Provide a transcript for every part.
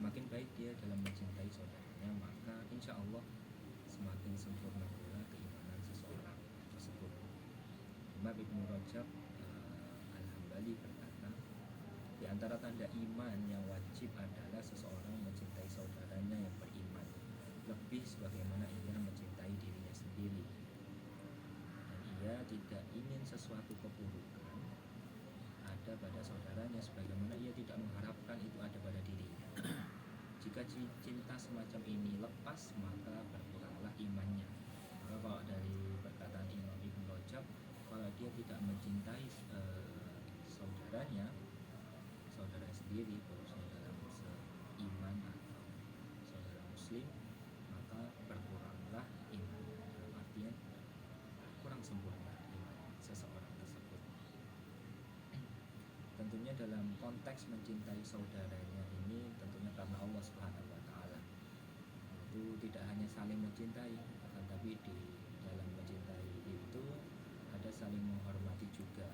semakin baik dia dalam mencintai saudaranya, maka insya Allah semakin sempurna pula keimanan seseorang tersebut. Imam Ibnu Rajab Al-Hambali berkata, di antara tanda iman yang wajib adalah seseorang mencintai saudaranya yang beriman lebih sebagaimana ia mencintai dirinya sendiri, dan ia tidak ingin sesuatu keburukan ada pada saudaranya sebagaimana ia tidak mengharapkan itu ada pada dirinya. Jika cinta semacam ini lepas, maka berkuranglah imannya. Maka kalau dari perkataan Imam Ibnu Rajab, kalau dia tidak mencintai saudaranya sendiri, khususnya dalam seiman atau saudara muslim, maka berkuranglah iman, dalam artian kurang sempurna iman seseorang tersebut. Tentunya dalam konteks mencintai saudaranya ini tentunya karena Allah Subhanahu wa taala. Itu tidak hanya saling mencintai, akan tapi di dalam mencintai itu ada saling menghormati juga.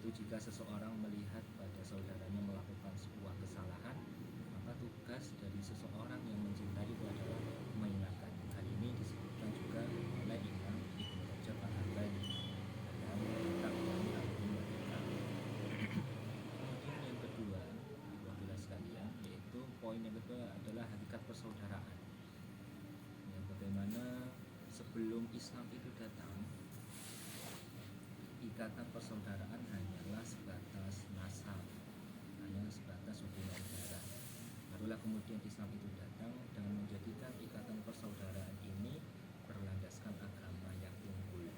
Yaitu jika seseorang melihat pada saudaranya melakukan sebuah kesalahan, maka tugas dari seseorang yang mencintai itu adalah mengingatkan. Hal ini disebutkan juga oleh Imam Ibnu Rajab Al-Hambali dalam kitab Jami' Al-Ulum. Kemudian yang kedua, wabilah sekalian, yaitu poin yang kedua adalah hakikat persaudaraan. Yang bagaimana sebelum Islam itu datang, ikatan persaudaraan hanyalah sebatas nasab, hanya sebatas hubungan darah. Barulah kemudian Islam itu datang dengan menjadikan ikatan persaudaraan ini berlandaskan agama yang unggul,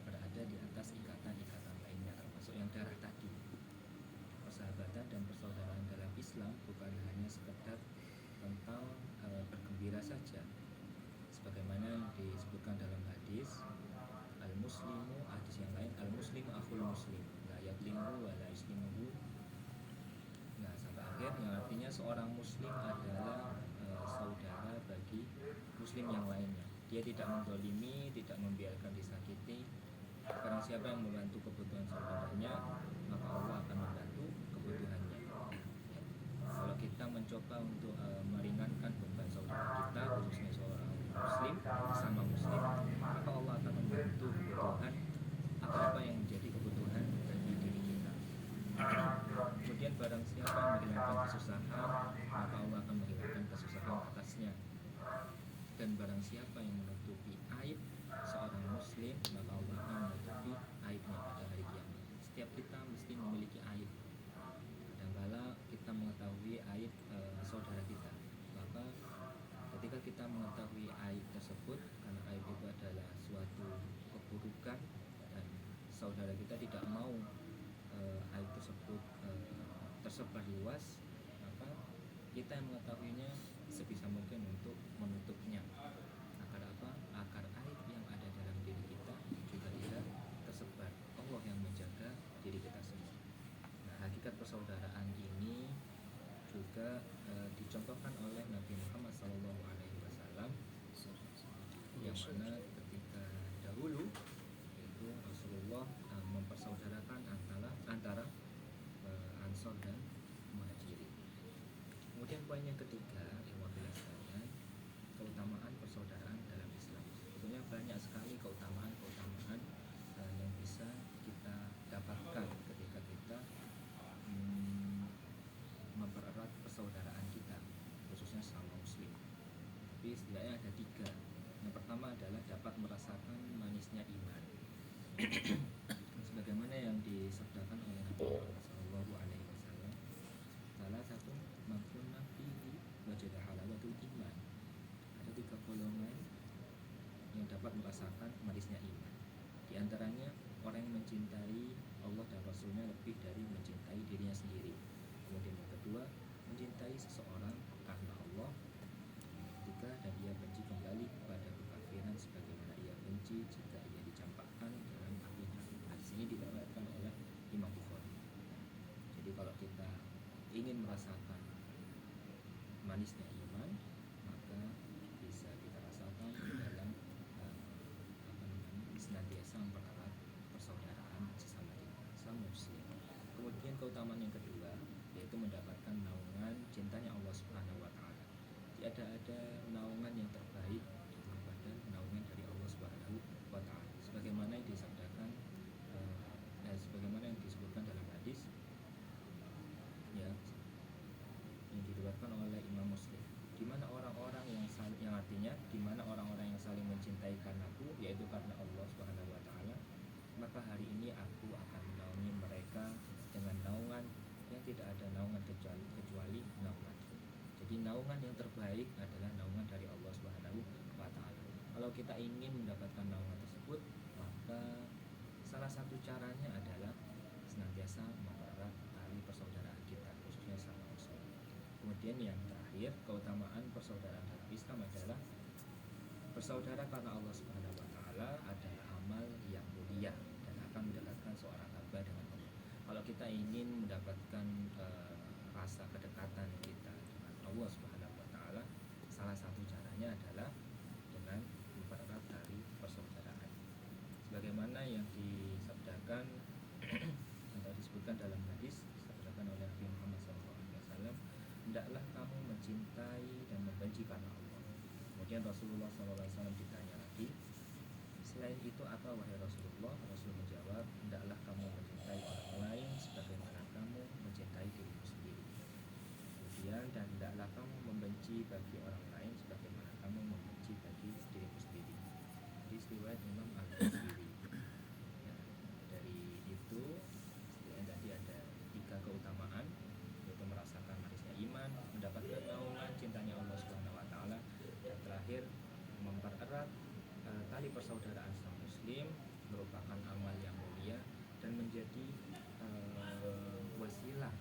berada di atas ikatan-ikatan lainnya termasuk yang darah tadi. Persahabatan dan persaudaraan dalam Islam bukan hanya sekedar tentang bergembira saja, sebagaimana disebutkan dalam hadis al-muslimu, hadis yang lain, al-muslimu akhul muslim, la yadlimuhu wa la yuslimuhu. Nah, sampai akhir, yang artinya seorang muslim adalah saudara bagi muslim yang lainnya. Dia tidak mendolimi, tidak membiarkan disakiti. Barang siapa yang membantu kebutuhan saudaranya, maka Allah akan membantu kebutuhannya. Ya. Kalau kita mencoba untuk meringankan beban saudara kita, khususnya seorang muslim sama muslim, maka Allah akan membantu kebutuhan apa yang menjadi kebutuhan bagi diri kita. Kemudian barang siapa yang menghilangkan kesusahan, maka Allah akan menghilangkan kesusahan atasnya. Dan barang siapa yang menutupi aib seorang muslim, maka Allah akan menutupi aibnya pada hari kiamat. Setiap kita mesti memiliki aib. Kadang-kala kita mengetahui aib saudara kita, maka ketika kita mengetahui aib tersebut, karena aib itu adalah suatu keburukan dan saudara kita tidak mau aib tersebut tersebar luas, maka kita yang mengetahuinya sebisa mungkin untuk menutupnya. Agar apa? Agar aib yang ada dalam diri kita juga tidak tersebar. Allah yang menjaga diri kita semua. Nah, hakikat persaudaraan ini juga dicontohkan oleh Nabi Muhammad SAW, yang mana ketika dahulu itu Rasulullah mempersaudarakan antara Ansor dan Muhajirin. Kemudian poin yang ketiga, wabilah sekalian, keutamaan persaudaraan dalam Islam. Sebetulnya banyak sekali keutamaan yang bisa kita dapatkan ketika kita mempererat persaudaraan kita, khususnya sama muslim. Tapi setidaknya ada 3. Yang pertama adalah dapat merasakan manisnya iman. Sebagaimana yang disabdakan oleh Nabi Muhammad SAW, salah satu makunna fihi wajadah halawatul iman. Ada 3 golongan yang dapat merasakan manisnya iman. Di antaranya orang yang mencintai Allah dan Rasulnya lebih dari mencintai dirinya sendiri. Kemudian yang kedua, mencintai seseorang karena Allah. Yang ketiga, dan ia benci kembali kepada kekafiran sebagaimana ia benci jika ia dicampakkan dalam api neraka. Hadis ini diriwayatkan oleh Imam Bukhari. Jadi kalau kita ingin merasakan manisnya iman, maka bisa kita rasakan dalam senantiasa mempererat persaudaraan sesama kita, sesama muslim. Kemudian keutamaan yang kedua, yaitu mendapatkan naungan ada naungan yang terbaik daripada naungan dari Allah Subhanahu wa taala. Sebagaimana yang disabdakan sebagaimana yang disebutkan dalam hadis ya yang diriwayatkan oleh Imam Muslim, di mana orang-orang yang artinya di mana orang-orang yang saling mencintai karenaku, yaitu karena Allah Subhanahu wa taala, maka hari ini aku akan menaungi mereka dengan naungan yang tidak ada naungan kecuali naungan. Jadi naungan yang terbaik adalah naungan dari Allah Subhanahu wa taala. Kalau kita ingin mendapatkan naungan tersebut, maka salah satu caranya adalah senantiasa mempererat tali persaudaraan kita, khususnya sama Muslim. Kemudian yang terakhir, keutamaan persaudaraan dalam Islam adalah bersaudara karena Allah Subhanahu wa taala adalah amal yang mulia dan akan mendekatkan seorang hamba dengan Allah. Kalau kita ingin mendapatkan rasa kedekatan kita dengan Allah Subhanahu wa taala, salah satu caranya adalah dengan mempererat tali persaudaraan. Sebagaimana yang disabdakan atau disebutkan dalam hadis disabdakan oleh Nabi Muhammad SAW, hendaklah kamu mencintai dan membenci karena Allah. Kemudian Rasulullah SAW ditanya lagi, selain itu apa wahai Rasulullah? Rasul menjawab, hendaklah kamu mencintai orang lain sebagaimana kamu mencintai dirimu sendiri. Kemudian, dan hendaklah kamu membenci bagi orang lain sebagaimana kamu membenci bagi dirimu sendiri. Di riwayat Imam Al-Bukhari. Ya, dari itu yang tadi ada 3 keutamaan, yaitu merasakan manisnya iman, mendapatkan naungan cintanya Allah Subhanahu wa taala, dan terakhir mempererat tali persaudaraan sama Muslim, merupakan amal yang mulia dan menjadi wasilah